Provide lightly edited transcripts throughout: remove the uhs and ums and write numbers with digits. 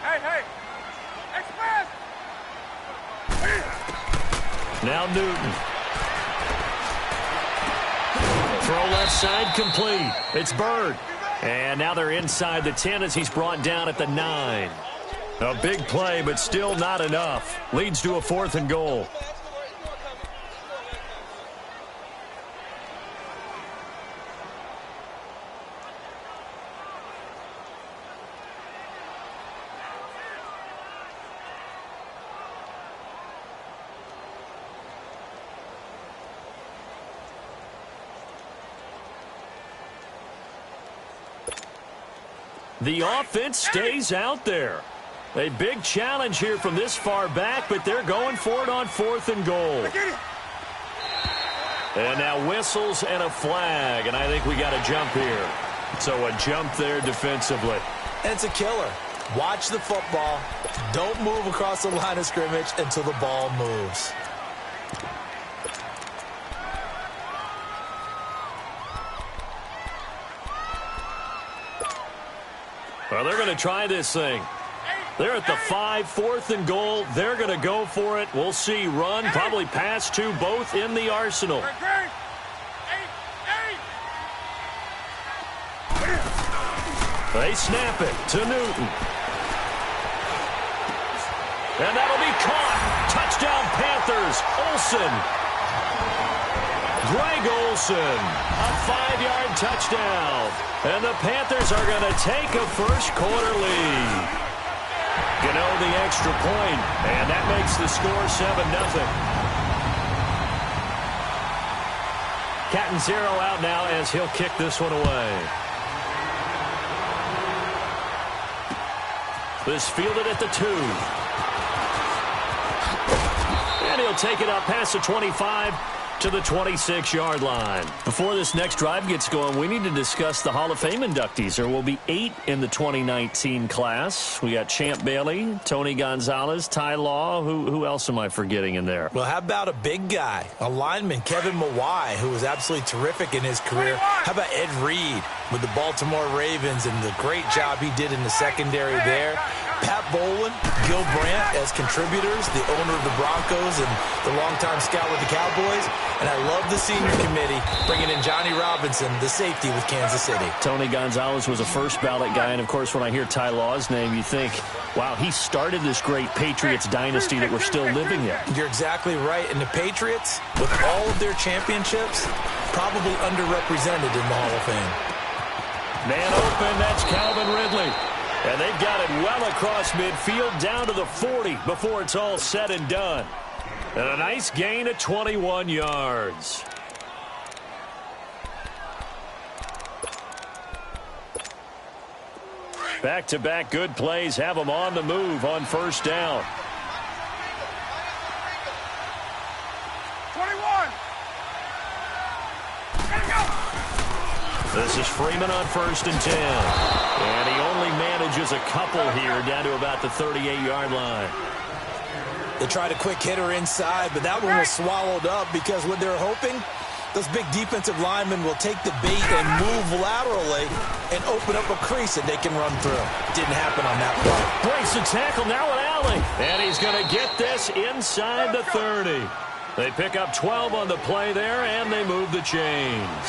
Hey. Express. Now Newton. Throw left side complete. It's Bird. And now they're inside the 10 as he's brought down at the 9. A big play, but still not enough. Leads to a 4th and goal. The offense stays out there. A big challenge here from this far back, but they're going for it on 4th and goal. And now whistles and a flag, and I think we got a jump here. So a jump there defensively. And it's a killer. Watch the football. Don't move across the line of scrimmage until the ball moves. Well, they're going to try this thing. They're at the 5, 4th and goal. They're going to go for it. We'll see. Run, probably pass to both in the arsenal. They snap it to Newton. And that'll be caught. Touchdown Panthers. Olsen. Greg Olsen. A 5-yard touchdown. And the Panthers are going to take a first-quarter lead. Gano the extra point, and that makes the score 7-0. Catanzaro out now as he'll kick this one away. This fielded at the 2. And he'll take it up past the 25 to the 26-yard line. Before this next drive gets going, we need to discuss the Hall of Fame inductees. There will be 8 in the 2019 class. We got Champ Bailey, Tony Gonzalez, Ty Law. Who else am I forgetting in there? Well, how about a big guy, a lineman, Kevin Mawai, who was absolutely terrific in his career. How about Ed Reed with the Baltimore Ravens and the great job he did in the secondary there. Pat Bowlen, Gil Brandt as contributors, the owner of the Broncos and the longtime scout with the Cowboys. And I love the senior committee bringing in Johnny Robinson, the safety with Kansas City. Tony Gonzalez was a first ballot guy. And, of course, when I hear Ty Law's name, you think, wow, he started this great Patriots dynasty that we're still living in. You're exactly right. And the Patriots, with all of their championships, probably underrepresented in the Hall of Fame. Man open, that's Calvin Ridley. And they've got it well across midfield down to the 40 before it's all said and done. And a nice gain of 21 yards. Back-to-back good plays have them on the move on first down. 21. This is Freeman on 1st and 10. And he only manages a couple here down to about the 38-yard line. They tried a quick hitter inside, but that one was swallowed up because what they're hoping, those big defensive linemen will take the bait and move laterally and open up a crease that they can run through. Didn't happen on that play. Breaks the tackle, now an alley. And he's going to get this inside the 30. They pick up 12 on the play there, and they move the chains.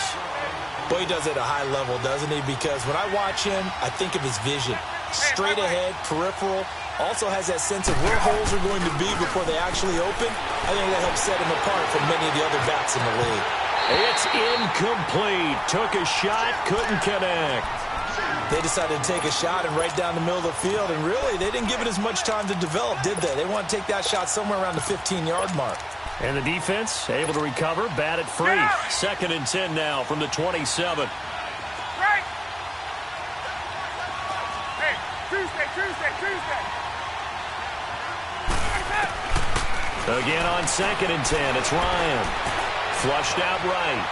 Boy, he does it at a high level, doesn't he? Because when I watch him, I think of his vision. Straight ahead, peripheral. Also has that sense of where holes are going to be before they actually open. I think that helps set him apart from many of the other backs in the league. It's incomplete. Took a shot, couldn't connect. They decided to take a shot and right down the middle of the field, and really, they didn't give it as much time to develop, did they? They want to take that shot somewhere around the 15-yard mark. And the defense able to recover, bat it free. 2nd and 10 now from the 27. Right. Hey, Tuesday. Again on 2nd and 10, it's Ryan. Flushed out right.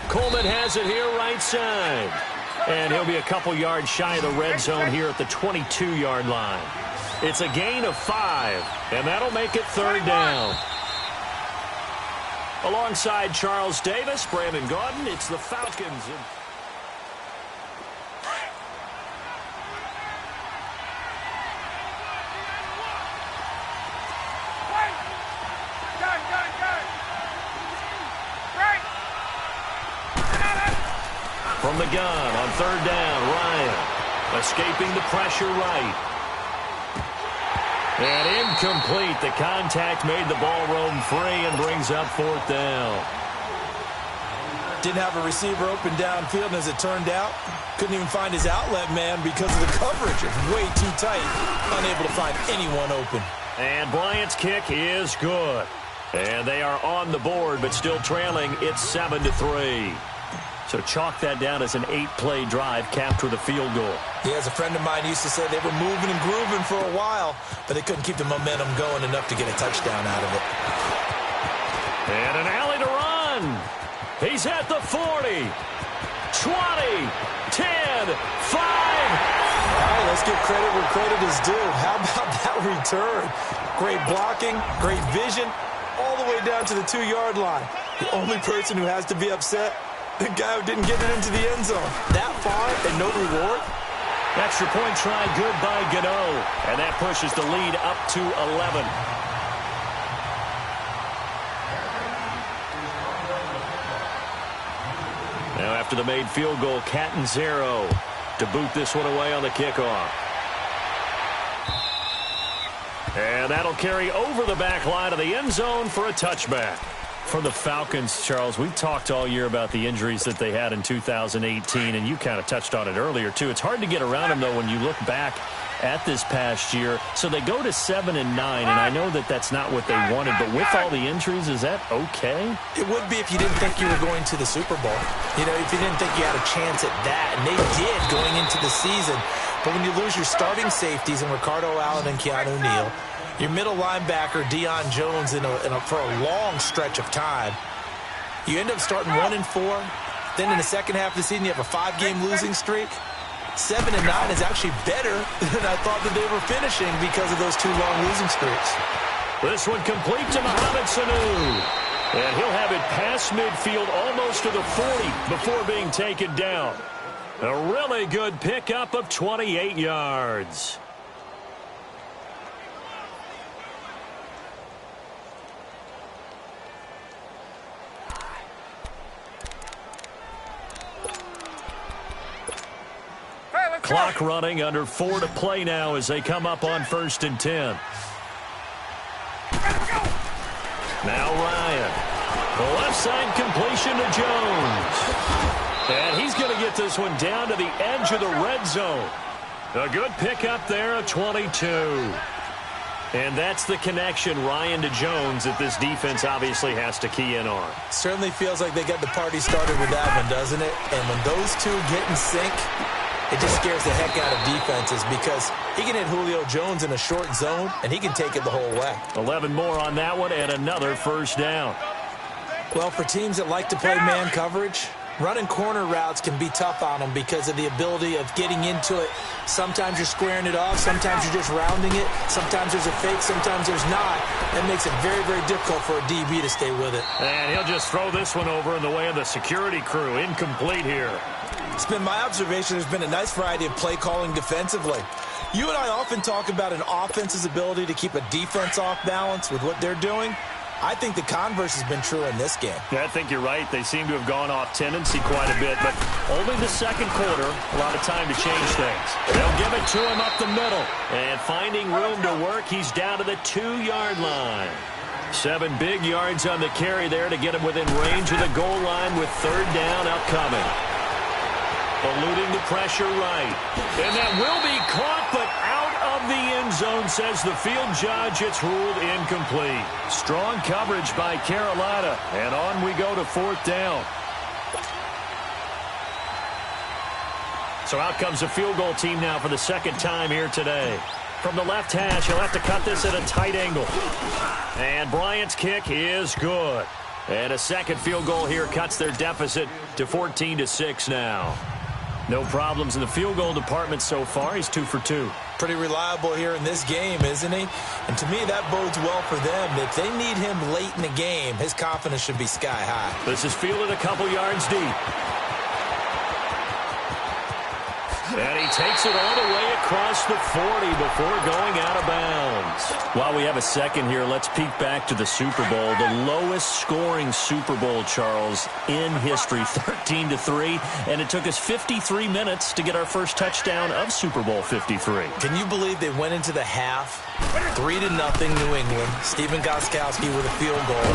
Coleman has it here right side. And he'll be a couple yards shy of the red zone here at the 22-yard line. It's a gain of 5, and that'll make it 3rd down. Alongside Charles Davis, Brandon Gaudin, it's the Falcons. From the gun on third down, Ryan. Escaping the pressure right. And incomplete. The contact made the ball roam free and brings up fourth down. Didn't have a receiver open downfield, and as it turned out, couldn't even find his outlet man because of the coverage. It's way too tight. Unable to find anyone open. And Bryant's kick is good. And they are on the board, but still trailing. It's 7-3. So chalk that down as an 8-play drive capped with a field goal. Yeah, as a friend of mine used to say, they were moving and grooving for a while, but they couldn't keep the momentum going enough to get a touchdown out of it. And an alley to run. He's at the 40, 20, 10, 5. All right, let's give credit where credit is due. How about that return? Great blocking, great vision, all the way down to the 2-yard line. The only person who has to be upset, the guy who didn't get it into the end zone. That far and no reward? Extra point try good by Gano. And that pushes the lead up to 11. Now after the made field goal, Catanzaro to boot this one away on the kickoff. And that'll carry over the back line of the end zone for a touchback. For the Falcons, Charles, we've talked all year about the injuries that they had in 2018, and you kind of touched on it earlier, too. It's hard to get around them, though, when you look back at this past year. So they go to 7-9, and I know that that's not what they wanted, but with all the injuries, is that okay? It would be if you didn't think you were going to the Super Bowl. You know, if you didn't think you had a chance at that, and they did going into the season. But when you lose your starting safeties in Ricardo Allen and Keanu Neal, your middle linebacker, Deion Jones, for a long stretch of time, you end up starting 1-4. Then in the second half of the season, you have a 5-game losing streak. 7-9 is actually better than I thought that they were finishing because of those 2 long losing streaks. This one complete to Mohamed Sanu. And he'll have it past midfield almost to the 40 before being taken down. A really good pickup of 28 yards. Clock running, under 4 to play now as they come up on 1st and 10. Now Ryan. The left side completion to Jones. And he's going to get this one down to the edge of the red zone. A good pickup there of 22. And that's the connection, Ryan to Jones, that this defense obviously has to key in on. Certainly feels like they got the party started with that one, doesn't it? And when those two get in sync, it just scares the heck out of defenses because he can hit Julio Jones in a short zone, and he can take it the whole way. 11 more on that one and another first down. Well, for teams that like to play man coverage, running corner routes can be tough on them because of the ability of getting into it. Sometimes you're squaring it off. Sometimes you're just rounding it. Sometimes there's a fake. Sometimes there's not. That makes it very, very difficult for a DB to stay with it. And he'll just throw this one over in the way of the security crew. Incomplete here. It's been my observation there's been a nice variety of play calling defensively. You and I often talk about an offense's ability to keep a defense off balance with what they're doing. I think the converse has been true in this game. Yeah, I think you're right. They seem to have gone off tendency quite a bit, but only the second quarter, a lot of time to change things. They'll give it to him up the middle. And finding room to work, he's down to the 2-yard line. 7 big yards on the carry there to get him within range of the goal line with 3rd down upcoming. Eluding the pressure right. And that will be caught, but out of the end zone, says the field judge. It's ruled incomplete. Strong coverage by Carolina. And on we go to 4th down. So out comes the field goal team now for the second time here today. From the left hash, he'll have to cut this at a tight angle. And Bryant's kick is good. And a second field goal here cuts their deficit to 14-6 now. No problems in the field goal department so far. He's 2 for 2. Pretty reliable here in this game, isn't he? And to me, that bodes well for them. If they need him late in the game, his confidence should be sky high. This is fielded a couple yards deep. And he takes it all the way across the 40 before going out of bounds. While we have a second here, let's peek back to the Super Bowl. The lowest scoring Super Bowl, Charles, in history, 13-3. And it took us 53 minutes to get our first touchdown of Super Bowl 53. Can you believe they went into the half 3-0 New England? Steven Gostkowski with a field goal.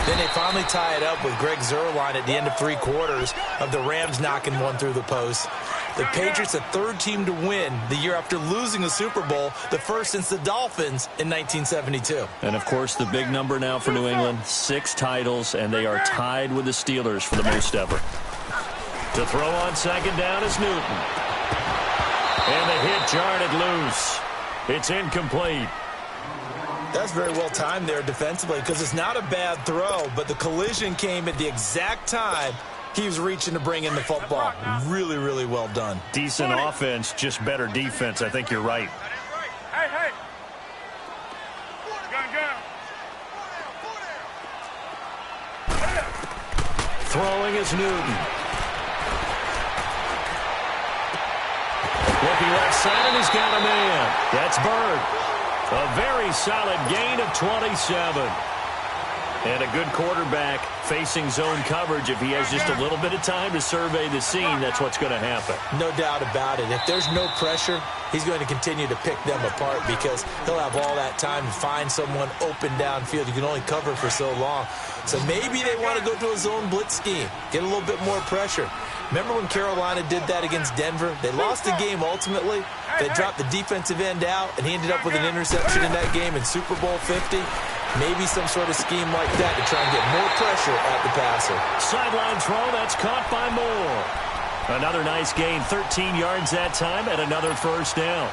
Then they finally tie it up with Greg Zuerlein at the end of 3 quarters of the Rams knocking one through the post. The Patriots, the third team to win the year after losing a Super Bowl, the first since the Dolphins in 1972. And, of course, the big number now for New England, 6 titles, and they are tied with the Steelers for the most ever. To throw on second down is Newton. And the hit jarred it loose. It's incomplete. That's very well timed there defensively because it's not a bad throw, but the collision came at the exact time he was reaching to bring in the football. Really, really well done. Decent offense, just better defense. I think you're right. Hey, hey. Gun. Throwing is Newton. Looking left side, and he's got a man. That's Bird. A very solid gain of 27. And a good quarterback facing zone coverage. If he has just a little bit of time to survey the scene, that's what's going to happen. No doubt about it. If there's no pressure, he's going to continue to pick them apart because he'll have all that time to find someone open downfield. You can only cover for so long. So maybe they want to go to a zone blitz scheme, get a little bit more pressure. Remember when Carolina did that against Denver? They lost the game ultimately. They dropped the defensive end out, and he ended up with an interception in that game in Super Bowl 50. Maybe some sort of scheme like that to try and get more pressure at the passer. Sideline throw, that's caught by Moore. Another nice gain, 13 yards that time, and another first down.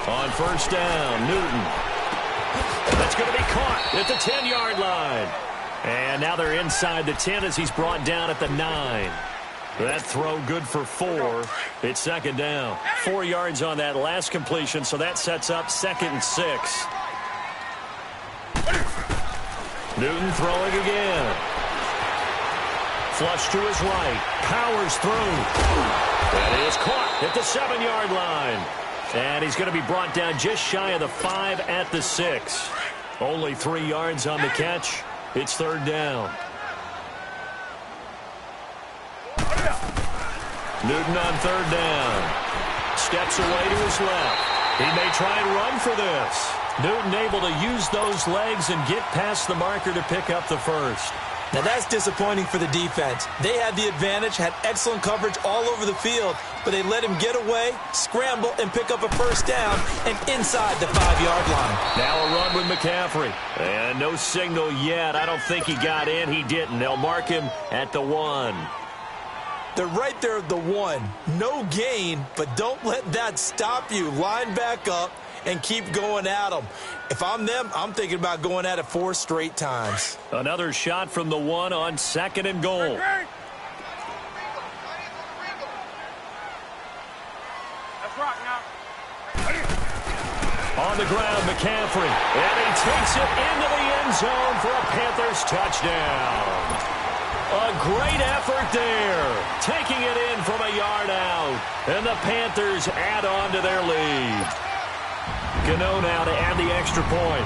On first down, Newton. That's going to be caught at the 10-yard line. And now they're inside the 10 as he's brought down at the 9. That throw good for 4. It's second down. 4 yards on that last completion, so that sets up 2nd and 6. Newton throwing again. Flush to his right. Powers through. That is caught at the 7-yard line. And he's going to be brought down just shy of the 5 at the 6. Only 3 yards on the catch. It's third down. Newton on third down. Steps away to his left. He may try and run for this. Newton able to use those legs and get past the marker to pick up the first. Now that's disappointing for the defense. They had the advantage, had excellent coverage all over the field, but they let him get away, scramble, and pick up a first down and inside the 5-yard line. Now a run with McCaffrey. And no signal yet. I don't think he got in. He didn't. They'll mark him at the 1. They're right there at the 1. No gain, but don't let that stop you. Line back up and keep going at them. If I'm them, I'm thinking about going at it 4 straight times. Another shot from the 1 on 2nd and goal. That's right now. On the ground, McCaffrey. And he takes it into the end zone for a Panthers touchdown. A great effort there. Taking it in from a yard out. And the Panthers add on to their lead. Gano now to add the extra point.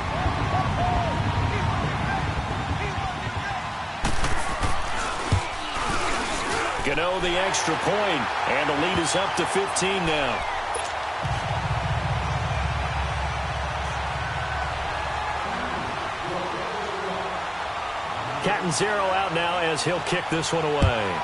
Gano the extra point, and the lead is up to 15 now. Catanzaro out now as he'll kick this one away.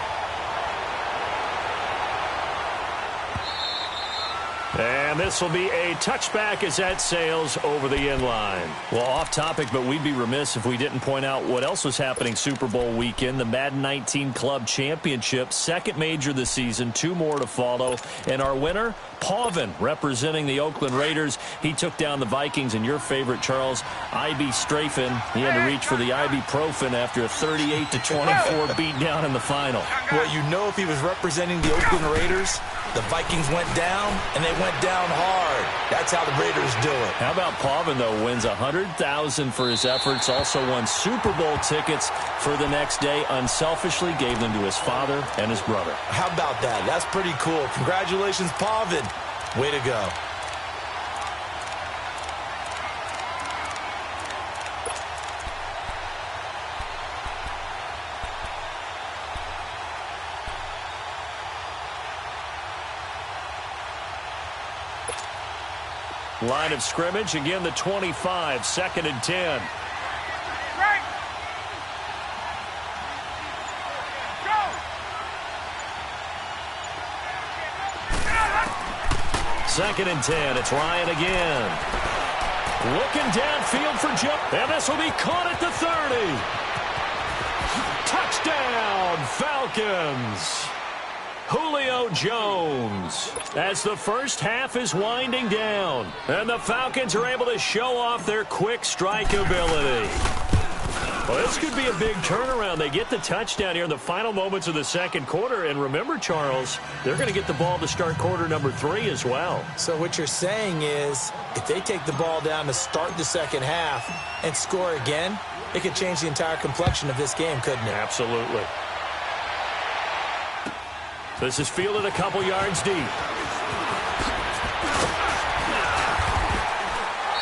And And this will be a touchback as that sails over the end line. Well, off topic, but we'd be remiss if we didn't point out what else was happening Super Bowl weekend. The Madden 19 Club Championship, second major this season, 2 more to follow. And our winner, Pavin, representing the Oakland Raiders. He took down the Vikings, and your favorite, Charles, IB Strafen. He had to reach for the ibuprofen after a 38-24 beatdown in the final. Well, you know, if he was representing the Oakland Raiders, the Vikings went down, and they went down hard. That's how the Raiders do it. How about Pavin, though, wins $100,000 for his efforts, also won Super Bowl tickets for the next day, unselfishly gave them to his father and his brother. How about that? That's pretty cool. Congratulations, Pavin. Way to go. Line of scrimmage, again the 25, 2nd and 10. Right. Go. 2nd and 10, it's Ryan again. Looking downfield for jump, and this will be caught at the 30. Touchdown, Falcons. Julio Jones, as the first half is winding down, and the Falcons are able to show off their quick strike ability. Well, this could be a big turnaround. They get the touchdown here in the final moments of the second quarter, and remember, Charles, they're going to get the ball to start quarter number 3 as well. So what you're saying is, if they take the ball down to start the second half and score again, it could change the entire complexion of this game, couldn't it? Absolutely. This is fielded a couple yards deep.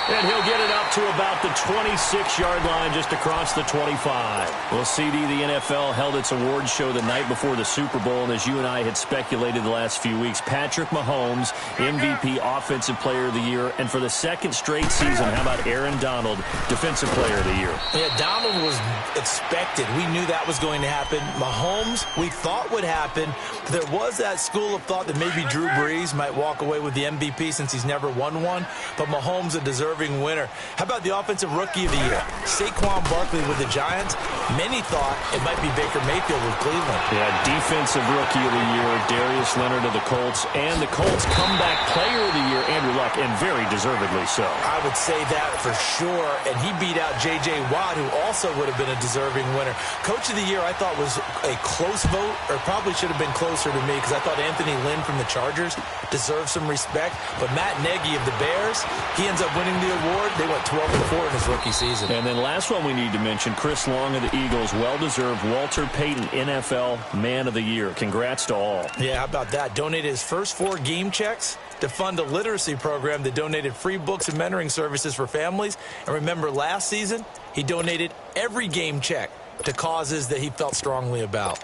And he'll get it up to about the 26-yard line, just across the 25. Well, CD, the NFL held its awards show the night before the Super Bowl, and as you and I had speculated the last few weeks, Patrick Mahomes, MVP, Offensive Player of the Year, and for the second straight season, how about Aaron Donald, Defensive Player of the Year? Yeah, Donald was expected. We knew that was going to happen. Mahomes, we thought would happen. There was that school of thought that maybe Drew Brees might walk away with the MVP since he's never won one, but Mahomes a deserving winner. How about the Offensive Rookie of the Year? Saquon Barkley with the Giants. Many thought it might be Baker Mayfield with Cleveland. Yeah, Defensive Rookie of the Year, Darius Leonard of the Colts, and the Colts Comeback Player of the Year, Andrew Luck, and very deservedly so. I would say that for sure, and he beat out J.J. Watt, who also would have been a deserving winner. Coach of the Year, I thought, was a close vote, or probably should have been closer to me, because I thought Anthony Lynn from the Chargers deserves some respect, but Matt Nagy of the Bears, he ends up winning the award. They went 12-4 in his rookie season. And then last one we need to mention, Chris Long of the Eagles, well-deserved Walter Payton NFL Man of the Year. Congrats to all. Yeah, how about that? Donated his first 4 game checks to fund a literacy program that donated free books and mentoring services for families. And remember, last season, he donated every game check to causes that he felt strongly about.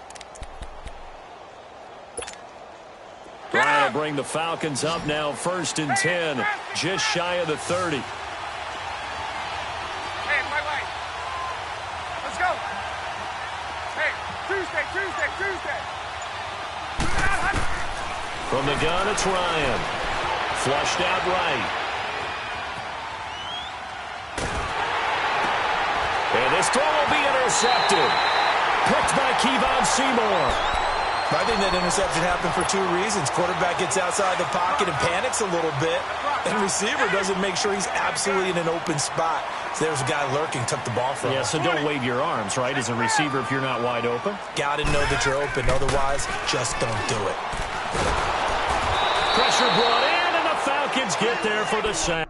Ryan will bring the Falcons up now, 1st and 10, just shy of the 30. Hey, wait. Let's go. Hey, Tuesday. From the gun, it's Ryan. Flushed out right. And this throw will be intercepted. Picked by Kevon Seymour. I think that interception happened for 2 reasons. Quarterback gets outside the pocket and panics a little bit, and receiver doesn't make sure he's absolutely in an open spot. So there's a guy lurking, took the ball from him. Yeah, so don't wave your arms, right, as a receiver if you're not wide open. Got to know that you're open. Otherwise, just don't do it. Pressure brought in, and the Falcons get there for the sack.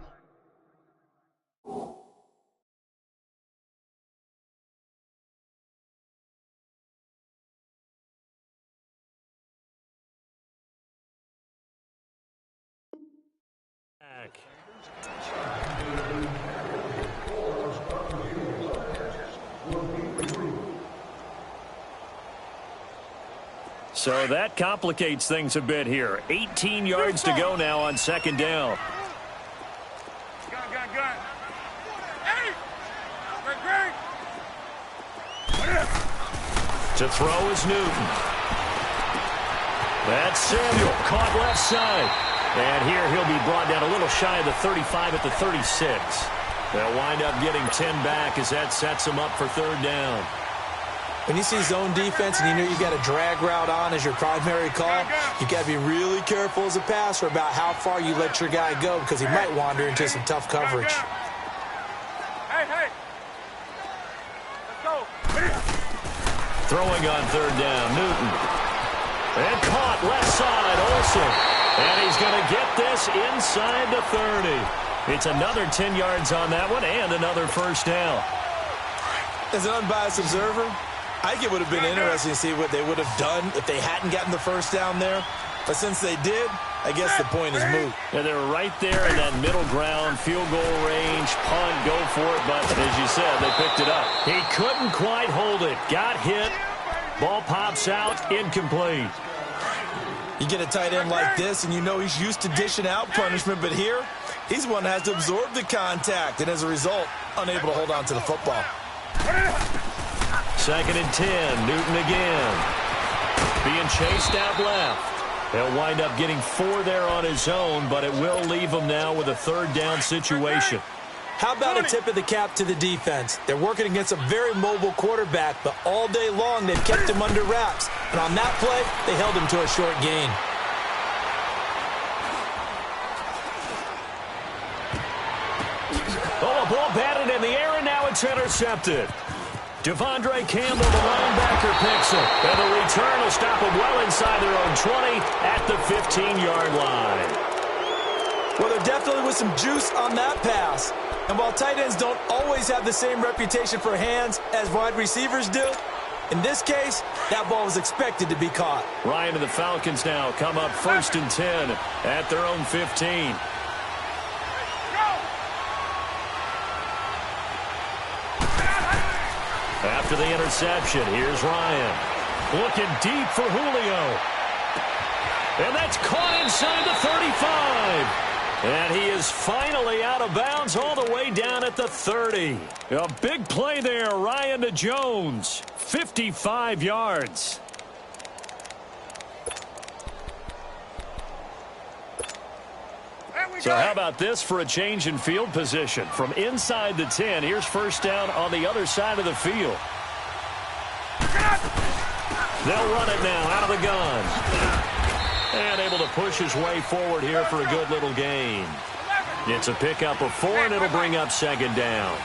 So that complicates things a bit here. 18 yards to go now on 2nd down. Gun. Hey! Great. To throw is Newton. That's Samuel, caught left side. And here he'll be brought down a little shy of the 35 at the 36. They'll wind up getting 10 back as that sets them up for third down. When you see zone defense and you know you got a drag route on as your primary call, you got to be really careful as a passer about how far you let your guy go because he might wander into some tough coverage. Hey, hey. Let's go. Throwing on third down, Newton. And caught left side, Olsen. And he's going to get this inside the 30. It's another 10 yards on that one and another first down. As an unbiased observer, I think it would have been interesting to see what they would have done if they hadn't gotten the first down there. But since they did, I guess the point is moot. Yeah, they were right there in that middle ground, field goal range, punt, go for it. But as you said, they picked it up. He couldn't quite hold it. Got hit. Ball pops out, incomplete. You get a tight end like this, and you know he's used to dishing out punishment. But here, he's one that has to absorb the contact, and as a result, unable to hold on to the football. Second and 10, Newton again. Being chased out left. He'll wind up getting 4 there on his own, but it will leave him now with a third down situation. How about a tip of the cap to the defense? They're working against a very mobile quarterback, but all day long they've kept him under wraps. And on that play, they held him to a short gain. Oh, a ball batted in the air, and now it's intercepted. Devondre Campbell, the linebacker, picks it. And the return will stop them well inside their own 20 at the 15-yard line. Well, there definitely was some juice on that pass. And while tight ends don't always have the same reputation for hands as wide receivers do, in this case, that ball was expected to be caught. Ryan and the Falcons now come up 1st and 10 at their own 15. After the interception, here's Ryan. Looking deep for Julio. And that's caught inside the 35. And he is finally out of bounds all the way down at the 30. A big play there, Ryan to Jones. 55 yards. So how about this for a change in field position? From inside the 10, here's first down on the other side of the field. They'll run it now out of the gun. And able to push his way forward here for a good little gain. It's a pickup of 4, and it'll bring up second down.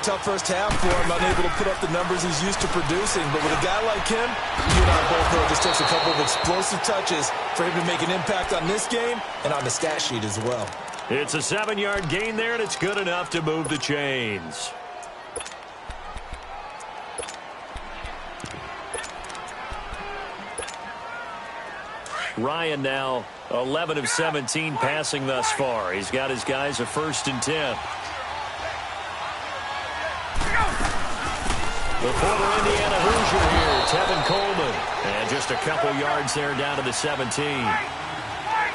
Tough first half for him, unable to put up the numbers he's used to producing. But with a guy like him, you and I both know it just takes a couple of explosive touches for him to make an impact on this game and on the stat sheet as well. It's a 7-yard gain there, and it's good enough to move the chains. Ryan now 11 of 17 passing thus far. He's got his guys a 1st and 10. The former Indiana Hoosier here, Tevin Coleman. And just a couple yards there down to the 17.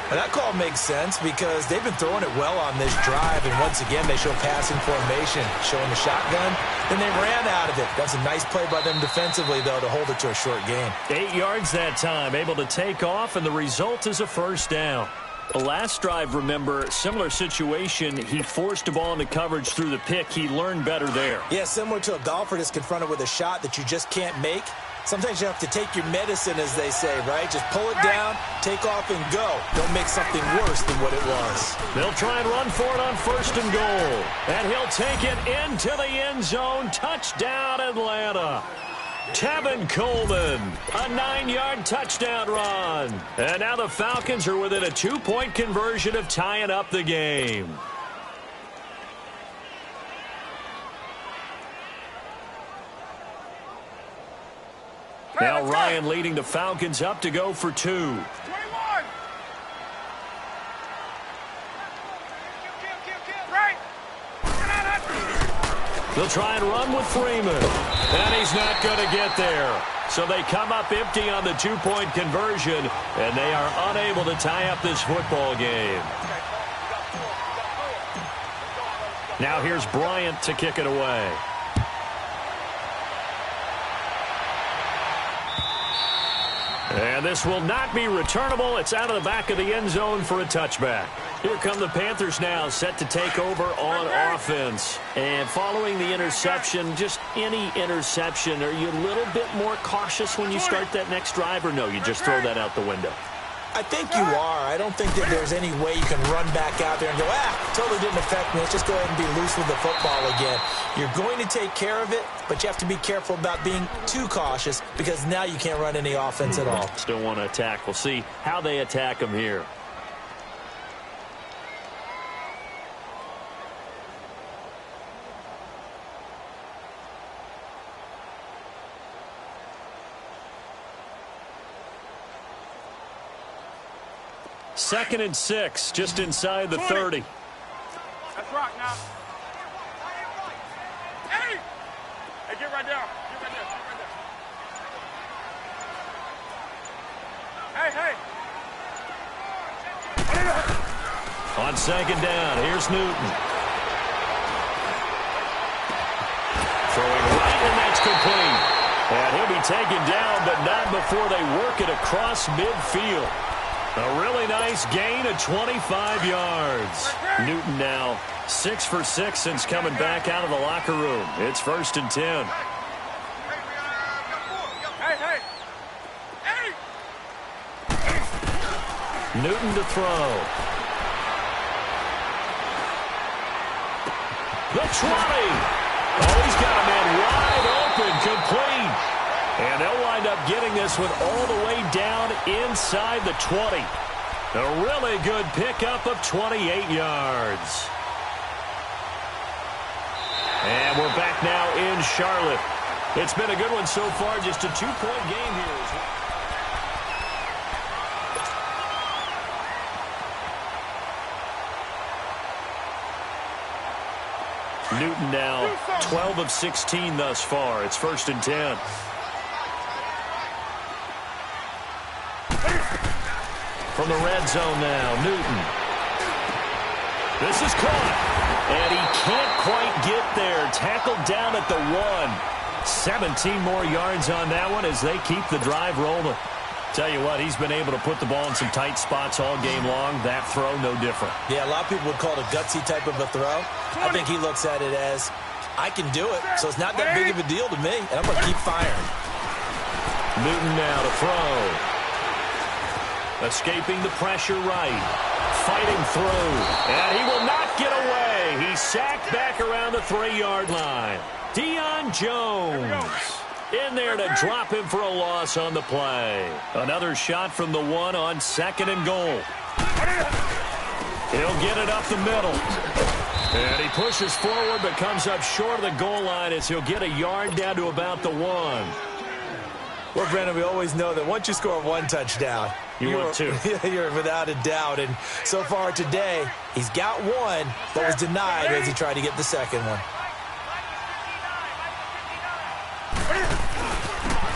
And that call makes sense because they've been throwing it well on this drive. And once again, they show passing formation, showing the shotgun. Then they ran out of it. That's a nice play by them defensively, though, to hold it to a short gain. 8 yards that time, able to take off, and the result is a first down. The last drive, remember, similar situation. He forced a ball into coverage through the pick. He learned better there. Yeah, similar to a golfer that's confronted with a shot that you just can't make. Sometimes you have to take your medicine, as they say, right? Just pull it down, take off, and go. Don't make something worse than what it was. They'll try and run for it on 1st and goal. And he'll take it into the end zone. Touchdown, Atlanta. Tevin Coleman, a 9-yard touchdown run. And now the Falcons are within a 2-point conversion of tying up the game. Now Ryan leading the Falcons up to go for 2. 21. Right. They'll try and run with Freeman. And he's not going to get there. So they come up empty on the 2-point conversion, and they are unable to tie up this football game. Now here's Bryant to kick it away. And this will not be returnable. It's out of the back of the end zone for a touchback. Here come the Panthers now, set to take over on offense. And following the interception, just any interception, are you a little bit more cautious when you start that next drive, or no, you just throw that out the window? I think you are. I don't think that there's any way you can run back out there and go, totally didn't affect me. Let's just go ahead and be loose with the football again. You're going to take care of it, but you have to be careful about being too cautious because now you can't run any offense at all. Still want to attack. We'll see how they attack them here. Second and 6, just inside the 30. Let's rock now. Hey! Hey, get right down. Get right there. Get right there. Hey, hey! On second down, here's Newton. Throwing right, and that's complete. And he'll be taken down, but not before they work it across midfield. A really nice gain of 25 yards. Newton now 6 for 6 since coming back out of the locker room. It's 1st and 10. Hey! Newton to throw. The 20. Oh, he's got a man wide open, complete. And they'll wind up getting this one all the way down inside the 20. A really good pickup of 28 yards. And we're back now in Charlotte. It's been a good one so far, just a 2-point game here. Newton now 12 of 16 thus far. It's 1st and 10. From the red zone now, Newton. This is caught. And he can't quite get there. Tackled down at the 1. 17 more yards on that one as they keep the drive rolling. Tell you what, he's been able to put the ball in some tight spots all game long. That throw, no different. Yeah, a lot of people would call it a gutsy type of a throw. I think he looks at it as, I can do it, so it's not that big of a deal to me, and I'm going to keep firing. Newton now to throw. Escaping the pressure right. Fighting through. And he will not get away. He's sacked back around the 3-yard line. Deion Jones in there to drop him for a loss on the play. Another shot from the 1 on 2nd and goal. He'll get it up the middle. And he pushes forward but comes up short of the goal line as he'll get a yard down to about the 1. Well, Brandon, we always know that once you score 1 touchdown, you're 2. You're without a doubt. And so far today, he's got 1, but was denied as he tried to get the second one.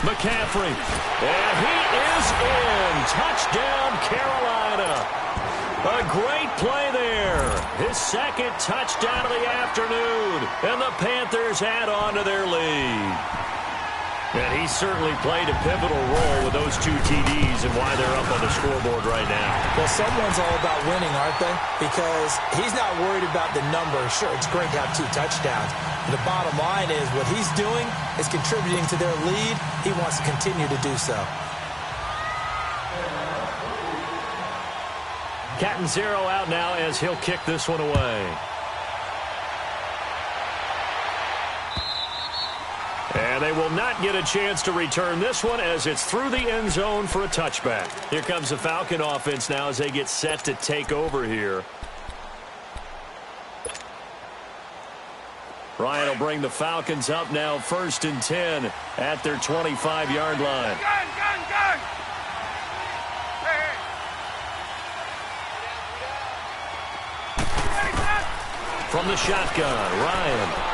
McCaffrey. And he is in. Touchdown, Carolina. A great play there. His 2nd touchdown of the afternoon. And the Panthers add on to their lead. And he certainly played a pivotal role with those 2 TDs and why they're up on the scoreboard right now. Well, someone's all about winning, aren't they? Because he's not worried about the number. Sure, it's great to have 2 touchdowns. But the bottom line is what he's doing is contributing to their lead. He wants to continue to do so. Catanzaro out now as he'll kick this one away. And they will not get a chance to return this one as it's through the end zone for a touchback. Here comes the Falcon offense now as they get set to take over here. Ryan will bring the Falcons up now 1st and 10 at their 25-yard line. Gun! Hey! From the shotgun, Ryan.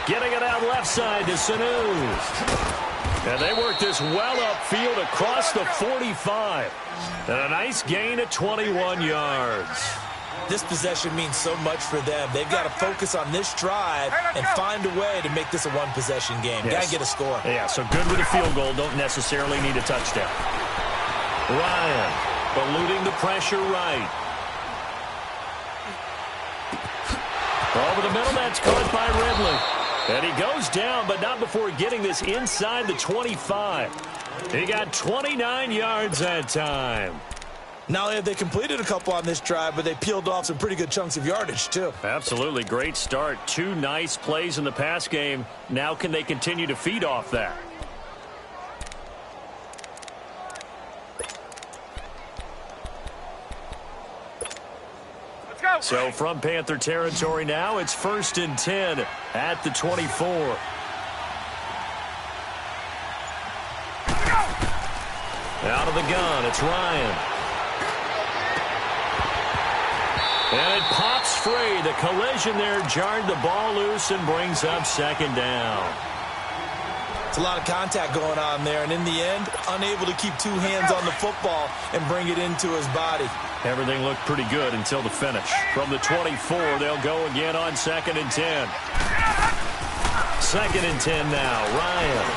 Getting it out left side to Sanu. And they work this well upfield across the 45. And a nice gain of 21 yards. This possession means so much for them. They've got to focus on this drive and find a way to make this a one-possession game. Got to get a score. Yeah, so good with a field goal. Don't necessarily need a touchdown. Ryan eluding the pressure right. Over the middle, that's caught by Ridley. And he goes down, but not before getting this inside the 25. He got 29 yards that time. Not only have they completed a couple on this drive, but they peeled off some pretty good chunks of yardage, too. Absolutely. Great start. 2 nice plays in the pass game. Now can they continue to feed off that? Let's go. So from Panther territory now, it's 1st and 10 at the 24. Out of the gun, it's Ryan. And it pops free. The collision there jarred the ball loose and brings up 2nd down. It's a lot of contact going on there, and in the end, unable to keep 2 hands on the football and bring it into his body. Everything looked pretty good until the finish. From the 24, they'll go again on 2nd and 10. 2nd and 10 now. Ryan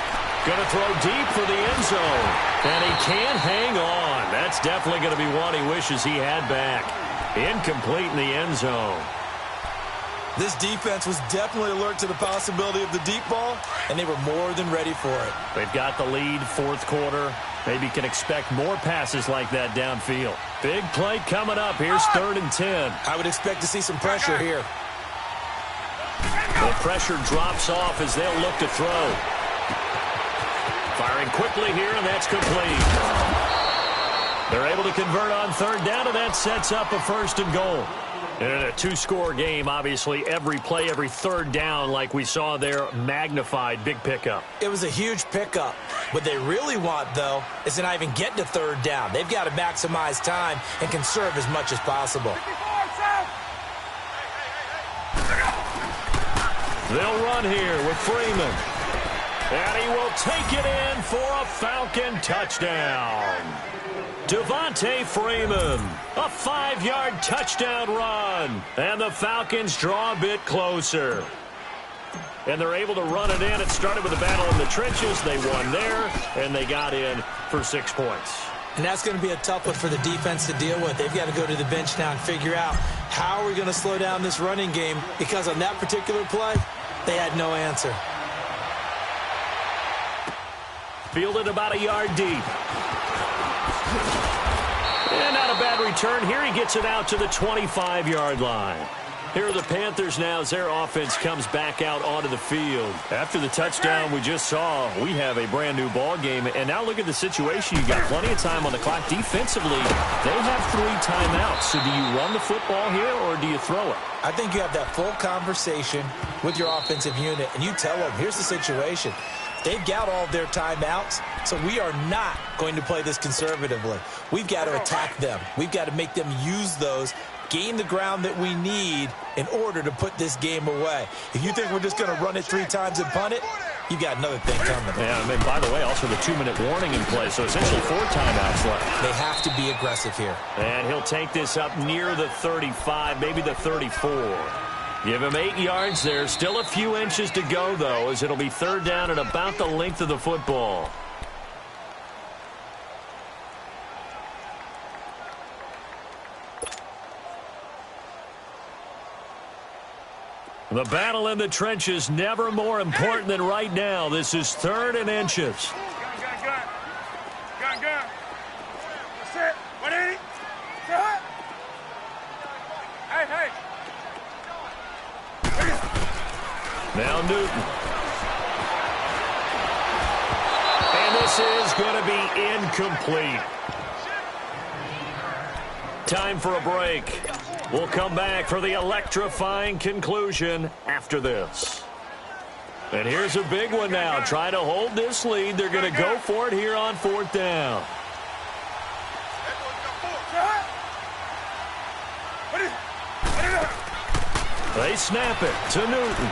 going to throw deep for the end zone. And he can't hang on. That's definitely going to be one he wishes he had back. Incomplete in the end zone. This defense was definitely alert to the possibility of the deep ball, and they were more than ready for it. They've got the lead, 4th quarter. Maybe can expect more passes like that downfield. Big play coming up. Here's 3rd and 10. I would expect to see some pressure here. The pressure drops off as they'll look to throw. Firing quickly here, and that's complete. They're able to convert on 3rd down, and that sets up a 1st and goal. And in a 2-score game, obviously, every play, every 3rd down, like we saw there, magnified, big pickup. It was a huge pickup. What they really want, though, is to not even get to 3rd down. They've got to maximize time and conserve as much as possible. They'll run here with Freeman. And he will take it in for a Falcon touchdown. Devontae Freeman, a 5-yard touchdown run. And the Falcons draw a bit closer. And they're able to run it in. It started with a battle in the trenches. They won there, and they got in for 6 points. And that's going to be a tough one for the defense to deal with. They've got to go to the bench now and figure out how are we going to slow down this running game, because on that particular play, they had no answer. Fielded about a yard deep. And not a bad return. Here he gets it out to the 25-yard line. Here are the Panthers now as their offense comes back out onto the field. After the touchdown we just saw, we have a brand-new ball game. And now look at the situation. You've got plenty of time on the clock. Defensively, they have 3 timeouts. So do you run the football here or do you throw it? I think you have that full conversation with your offensive unit, and you tell them, here's the situation. They've got all of their timeouts, so we are not going to play this conservatively. We've got to attack them. We've got to make them use those, gain the ground that we need in order to put this game away. If you think we're just going to run it 3 times and punt it, you've got another thing coming. Yeah, and by the way, also the 2-minute warning in play, so essentially 4 timeouts left. They have to be aggressive here. And he'll take this up near the 35, maybe the 34. Give him 8 yards there. Still a few inches to go, though, as it'll be 3rd down at about the length of the football. The battle in the trenches never more important than right now. This is 3rd and inches. Gun. That's it. 180. That's it. Hey. Now Newton. And this is going to be incomplete. Time for a break. We'll come back for the electrifying conclusion after this. And here's a big one now. Trying to hold this lead. They're going to go for it here on 4th down. They snap it to Newton.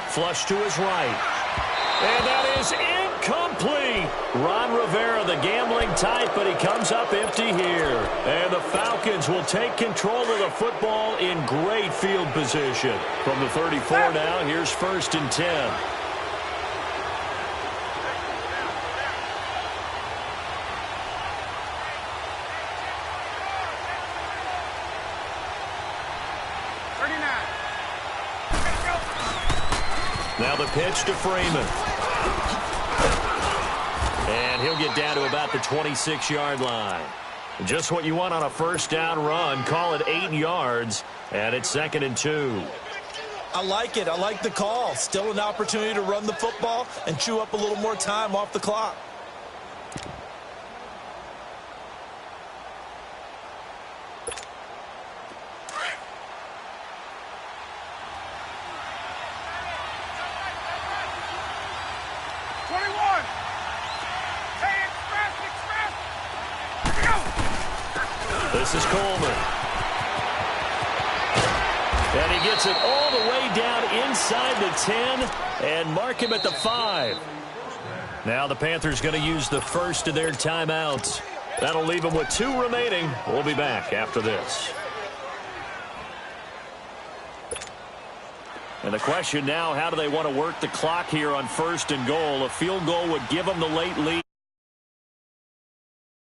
Flush to his right. And that is incomplete. Ron Rivera, the gambling type, but he comes up empty here. And the Falcons will take control of the football in great field position. From the 34 now, here's 1st and 10. Now the pitch to Freeman. And he'll get down to about the 26-yard line. Just what you want on a first down run. Call it 8 yards, and it's 2nd and 2. I like it. I like the call. Still an opportunity to run the football and chew up a little more time off the clock. This is Coleman. And he gets it all the way down inside the 10 and mark him at the 5. Now the Panthers going to use the first of their timeouts. That'll leave them with 2 remaining. We'll be back after this. And the question now, how do they want to work the clock here on 1st and goal? A field goal would give them the late lead.